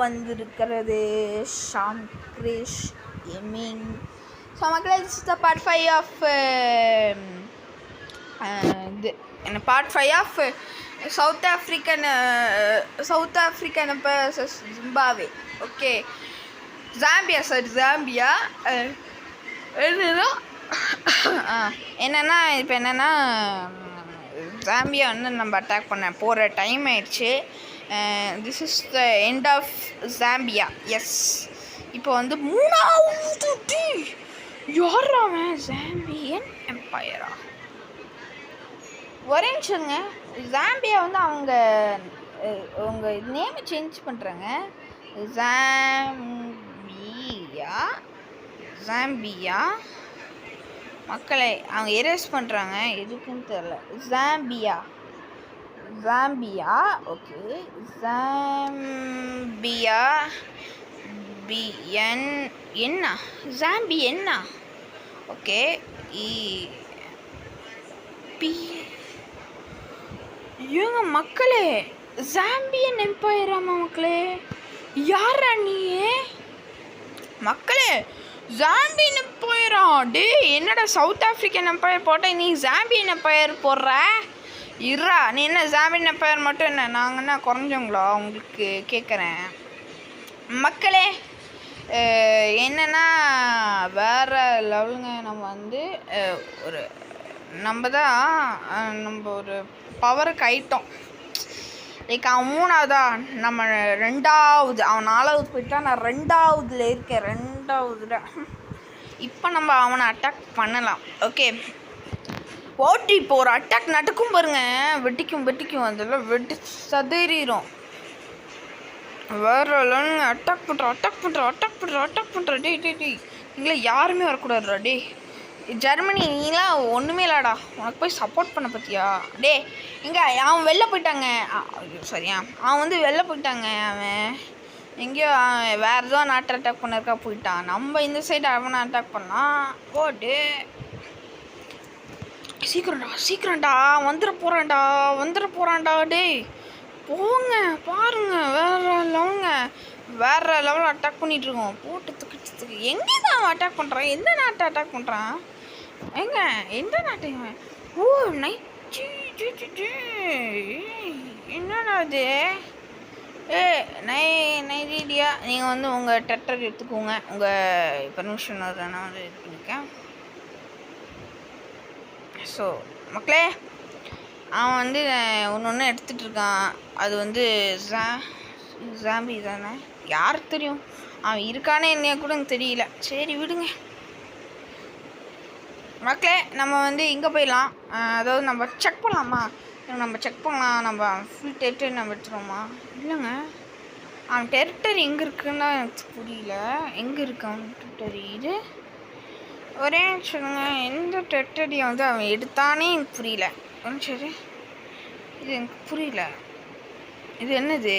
வந்திருக்கிறது Sham Grace gaming. So மக்களே, this is the part 5 of part 5 of South African versus Zimbabwe. Okay, Zambia என்னன்னா இப்போ என்னென்னா Zambia வந்து நம்ம அட்டாக் பண்ண போகிற டைம் ஆயிடுச்சு. This is the end of Zambia. Yes, இப்போ வந்து 3வது யாராம ஜாம்பியன் எம்பையரா ஒரே நிமிஷங்க. ஜாம்பியா வந்து அவங்க நேமை சேஞ்ச் பண்ணுறாங்க. ஜாம்பியா மக்களை அவங்க எரேஸ் பண்ணுறாங்க, எதுக்குன்னு தெரில. Zambia okay. ஜாம்பியா என்ன ஜாம்பி என்ன ஓகே. இவங்க மக்களே ஜாம்பியன் எம்பையராமா மக்களே. யாரா நீ மக்களே? ஜாம்பியன் எம்பையரா? டே, என்னடா சவுத் ஆஃப்ரிக்கன் எம்பையர் போட்ட, நீ ஜாம்பியன் எம்பையர் போடுற? இருறா, நீ என்ன ஜாம்பியன் எம்பையர் மட்டும் என்ன நாங்கள் என்ன குறைஞ்சவங்களா உங்களுக்கு கேட்குறேன் மக்களே. என்னென்னா வேறு லெவலுங்க. நம்ம வந்து நம்ம ஒரு பவருக்கு ஆயிட்டோம். லைக் அவன் 3வதா, நம்ம 2வது, அவன் 4வது போயிட்டா, நான் 2வதுல இருக்கேன். 2வதுல இப்போ நம்ம அவனை அட்டாக் பண்ணலாம். ஓகே, போட்டு இப்போ ஒரு அட்டாக் நடக்கும் பாருங்க. வெட்டிக்கும் அதெல்லாம் வெட்டி சதறிடும். வேற அட்டாக் பண்ணுற டே நீங்களே யாருமே வரக்கூடாதுடா. டே ஜெர்மனி, நீலாம் ஒன்றுமே இல்லைடா, உனக்கு போய் சப்போர்ட் பண்ண பற்றியா? டே எங்கே அவன் வெளில போயிட்டாங்க. சரியா, அவன் வந்து வெளில போயிட்டாங்க. அவன் எங்கேயோ வேறு ஏதோ நாட்டை அட்டாக் பண்ணிருக்கா போயிட்டான். நம்ம இந்த சைடு அவனை அட்டாக் பண்ணலாம். போட்டு சீக்கிரம்டா வந்துட போகிறான்டா. டே போங்க பாருங்க, வேற லெவலில் அட்டாக் பண்ணிகிட்ருக்கோம். போட்டு துக்கிட்டு எங்கே தான் அவன் அட்டாக் பண்ணுறான்? எந்த நாட்டை அட்டாக் பண்ணுறான்? எந்த நாட்டை? ஓ என்னடா அது? நைஜீரியா. நீங்கள் வந்து உங்கள் டெட்டர் எடுத்துக்கோங்க. உங்கள் பர்மிஷன் நான் வந்து இது பண்ணியிருக்கேன். ஸோ மக்களே, அவன் வந்து ஒன்று எடுத்துகிட்டு இருக்கான். அது வந்து ஜாம்பி தானே, யாருக்கு தெரியும்? அவன் இருக்கானே என்னையா கூட எனக்கு தெரியல. சரி விடுங்க மக்களே. நம்ம வந்து இங்கே போயிடலாம். அதாவது நம்ம செக் பண்ணலாமா? நம்ம ஃபுல் டெரிட்டரி நம்ம எடுத்துருவோமா? இல்லைங்க, அவன் டெரிட்டரி எங்கே இருக்குன்னு எனக்கு புரியல. எங்கே இருக்கு அவன் டெரிட்டரி? இது ஒரே சொல்லுங்க, எந்த டெரிட்டரியை வந்து அவன் எடுத்தானே எனக்கு புரியல. சரி, இது எனக்கு புரியல. இது என்னது?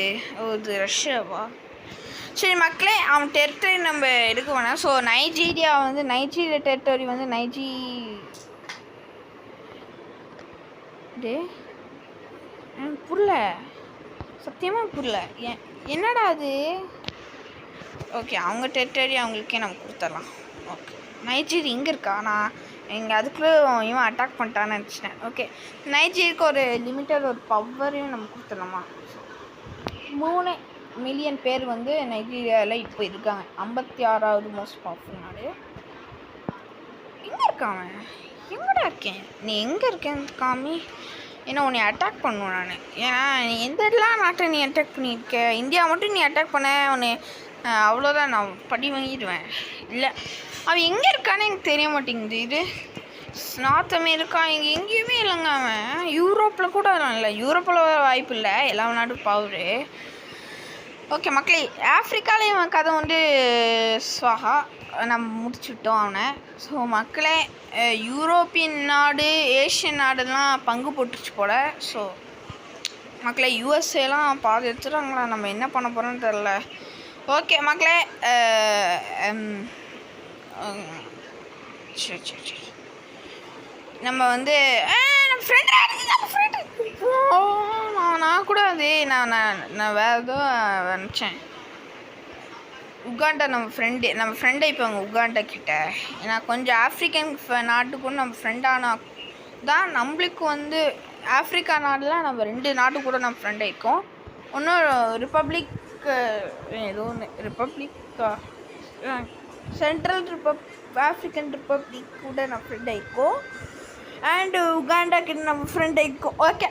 இது ரஷ்யாவா? சரி மக்களே, அவன் டெரிட்டரி நம்ம எடுக்க வேணாம். ஸோ நைஜீரியா டெரிட்டரி வந்து எனக்கு புரியல, சத்தியமாக புரியல. என்னடா அது? ஓகே, அவங்க டெரிட்டரி அவங்களுக்கே நம்ம கொடுத்துடலாம். ஓகே, நைஜீரியா இங்கே இருக்கா? நான் இங்கே அதுக்குள்ளே இவன் அட்டாக் பண்ணிட்டான்னு நினச்சிட்டேன். ஓகே, நைஜீரியாவுக்கு ஒரு லிமிட்டட் ஒரு பவரையும் நம்ம கொடுத்துடலாமா? 3 மில்லியன் பேர் வந்து நைஜீரியாவில் இப்போ இருக்காங்க. 56வது மோஸ்ட் பவர்ஃபுல் நாடு. எங்கே இருக்கான்? எங்கடா இருக்கேன்? நீ எங்கே இருக்கேன்னு காமி. ஏன்னா உன்னை அட்டாக் பண்ணுவேன் நான். ஏன்னா நீ எந்தெல்லாம் நாட்டை நீ அட்டாக் பண்ணியிருக்க? இந்தியா மட்டும் நீ அட்டாக் பண்ண, உன்னை அவ்வளோதான், நான் படி வாங்கிடுவேன். இல்லை, அவன் எங்கே இருக்கான்னு எனக்கு தெரிய மாட்டேங்குது. இது நார்த் அமெரிக்கா இங்கே எங்கேயுமே இல்லைங்க. அவன் யூரோப்பில் கூட இல்லை. யூரோப்பில் வாய்ப்பு இல்லை, எல்லா நாடும் பவரு. ஓகே மக்களே, ஆஃப்ரிக்காவில் இவன் கதை வந்து ஸ்வாகா, நம்ம முடிச்சுட்டோம் அவனை. ஸோ மக்களே, யூரோப்பியன் நாடு, ஏஷியன் நாடுலாம் பங்கு போட்டுருச்சு போல். ஸோ மக்களே, யூஎஸ்ஏலாம் பாதி எடுத்துகிறாங்களா? நம்ம என்ன பண்ண போகிறோன்னு தெரில. ஓகே மக்களே, சரி நம்ம வந்து நம்ம ஃப்ரெண்டு நான் கூட அது நான் வேறு ஏதோ நினச்சேன். உகாண்டா நம்ம ஃப்ரெண்டை இப்போ அவங்க உகாண்டா கிட்ட. ஏன்னா கொஞ்சம் ஆஃப்ரிக்கன் நாட்டுக்கும் நம்ம ஃப்ரெண்டானா தான் நம்மளுக்கு வந்து ஆஃப்ரிக்கா நாடுலாம் நம்ம 2 நாட்டு கூட நம்ம ஃப்ரெண்ட் ஆகிருக்கோம். இன்னும் ரிப்பப்ளிக் ஏதோ ஒன்று ரிப்பப்ளிக்கா சென்ட்ரல் ஆஃப்ரிக்கன் ரிப்பப்ளிக் கூட நம்ம ஃப்ரெண்ட் ஆகிருக்கோம். அண்டு உகாண்டா கிட்ட நம்ம ஃப்ரெண்ட் ஆகிருக்கோம். ஓகே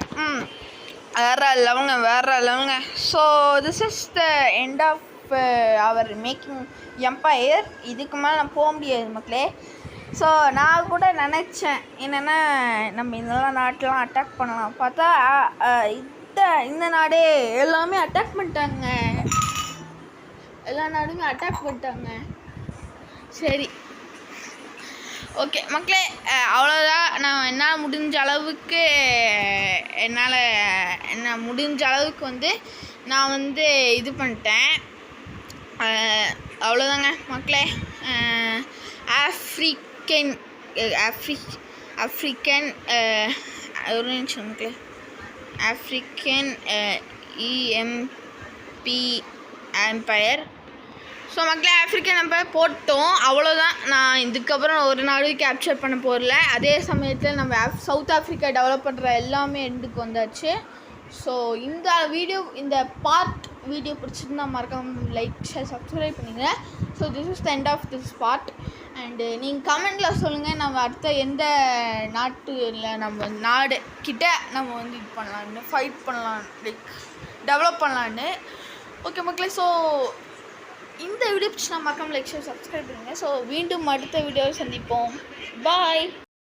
வேறு லெவலுங்க. So this is the end of our making empire. இதுக்கு மேலே நான் போக முடியாது மக்களே. ஸோ நான் கூட நினச்சேன் என்னென்னா நம்ம இதெல்லாம் நாட்டெலாம் அட்டாக் பண்ணலாம். பார்த்தா இந்த நாடே எல்லாமே அட்டாக் பண்ணிட்டாங்க. எல்லா நாடுமே அட்டாக் பண்ணிட்டாங்க. சரி ஓகே மக்களே, அவ்வளோதான். நான் என்னால் முடிஞ்ச அளவுக்கு வந்து நான் வந்து இது பண்ணிட்டேன். அவ்வளோதாங்க மக்களே. ஆஃப்ரிக்கன் ஒரு நிமிஷம் மக்களே. African EMP empire. ஸோ மக்களே ஆஃப்ரிக்கன் எம்பையர் போட்டோம். அவ்வளோதான். நான் இதுக்கப்புறம் ஒரு நாடு கேப்சர் பண்ண போகல. அதே சமயத்தில் நம்ம சவுத் ஆஃப்ரிக்கா டெவலப் பண்ணுற எல்லாமே எண்டுக்கு வந்தாச்சு. ஸோ இந்த பார்ட் வீடியோ பிடிச்சிருந்தா மறக்காம லைக் ஷேர் சப்ஸ்கிரைப் பண்ணிங்க. So this is the end of this part. And நீங்கள் கமெண்டில் சொல்லுங்கள் நம்ம அடுத்த எந்த நாட்டில் நம்ம நாடு கிட்ட நம்ம வந்து இது பண்ணலான்னு ஃபைட் பண்ணலாம், லைக் டெவலப் பண்ணலான்னு. ஓகே மக்களே, ஸோ இந்த வீடியோ பிடிச்சி நான் மறக்காம லைக் ஷேர் சப்ஸ்கிரைப் பண்ணுங்கள். ஸோ மீண்டும் அடுத்த வீடியோவை சந்திப்போம். பாய்.